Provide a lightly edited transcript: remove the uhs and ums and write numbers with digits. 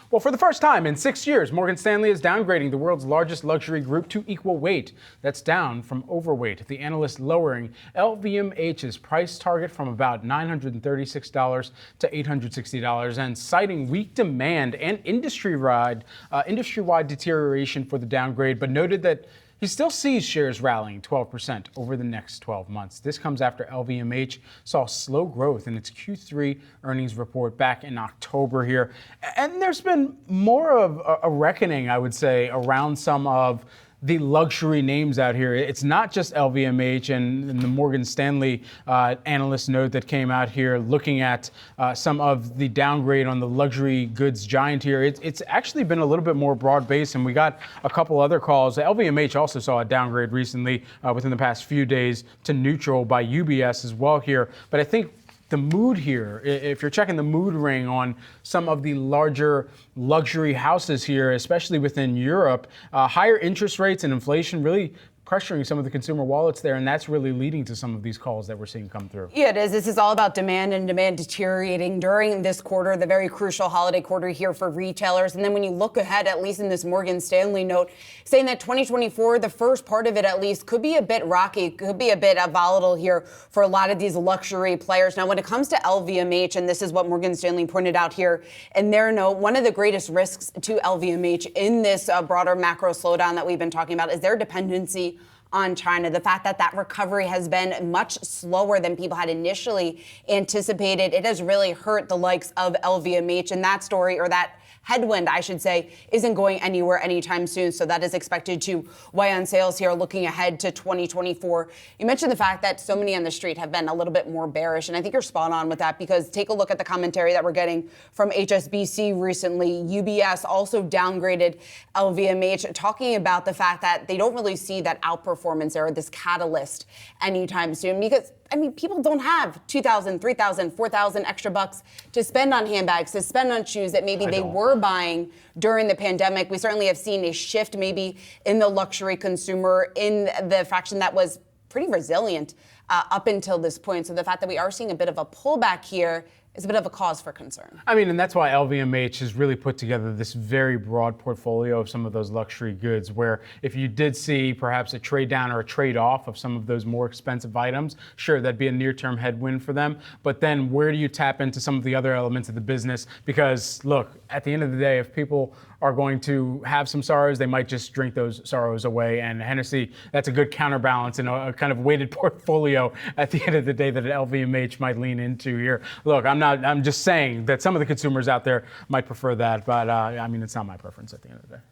Well, for the first time in 6 years, Morgan Stanley is downgrading the world's largest luxury group to equal weight. That's down from overweight. The analyst lowering LVMH's price target from about $936 to $860 and citing weak demand and industry-wide deterioration for the downgrade, but noted that he still sees shares rallying 12% over the next 12 months. This comes after LVMH saw slow growth in its Q3 earnings report back in October here. And there's been more of a reckoning, I would say, around some of the luxury names out here. It's not just LVMH and the Morgan Stanley analyst note that came out here looking at some of the downgrade on the luxury goods giant here. It's actually been a little bit more broad-based, and we got a couple other calls. LVMH also saw a downgrade recently within the past few days to neutral by UBS as well here. But I think the mood here, if you're checking the mood ring on some of the larger luxury houses here, especially within Europe, higher interest rates and inflation really pressuring some of the consumer wallets there, and that's really leading to some of these calls that we're seeing come through. Yeah, it is. This is all about demand and demand deteriorating during this quarter, the very crucial holiday quarter here for retailers. And then when you look ahead, at least in this Morgan Stanley note, saying that 2024, the first part of it at least, could be a bit rocky, could be a bit volatile here for a lot of these luxury players. Now, when it comes to LVMH, and this is what Morgan Stanley pointed out here in their note, one of the greatest risks to LVMH in this broader macro slowdown that we've been talking about is their dependency on China. The fact that that recovery has been much slower than people had initially anticipated, it has really hurt the likes of LVMH. And that story, or that headwind, I should say, isn't going anywhere anytime soon. So that is expected to weigh on sales here looking ahead to 2024. You mentioned the fact that so many on the street have been a little bit more bearish, and I think you're spot on with that, because take a look at the commentary that we're getting from HSBC recently. UBS also downgraded LVMH, talking about the fact that they don't really see that outperformance or this catalyst anytime soon, because people don't have $2,000, $3,000, $4,000 extra bucks to spend on handbags, to spend on shoes that maybe they were buying during the pandemic. We certainly have seen a shift maybe in the luxury consumer, in the fraction that was pretty resilient up until this point. So the fact that we are seeing a bit of a pullback here is a bit of a cause for concern. And that's why LVMH has really put together this very broad portfolio of some of those luxury goods, where if you did see perhaps a trade down or a trade off of some of those more expensive items, sure, that'd be a near-term headwind for them. But then where do you tap into some of the other elements of the business? Because look, at the end of the day, if people are going to have some sorrows, they might just drink those sorrows away. And Hennessy, that's a good counterbalance and a kind of weighted portfolio at the end of the day that an LVMH might lean into here. Look, I'm just saying that some of the consumers out there might prefer that, but it's not my preference at the end of the day.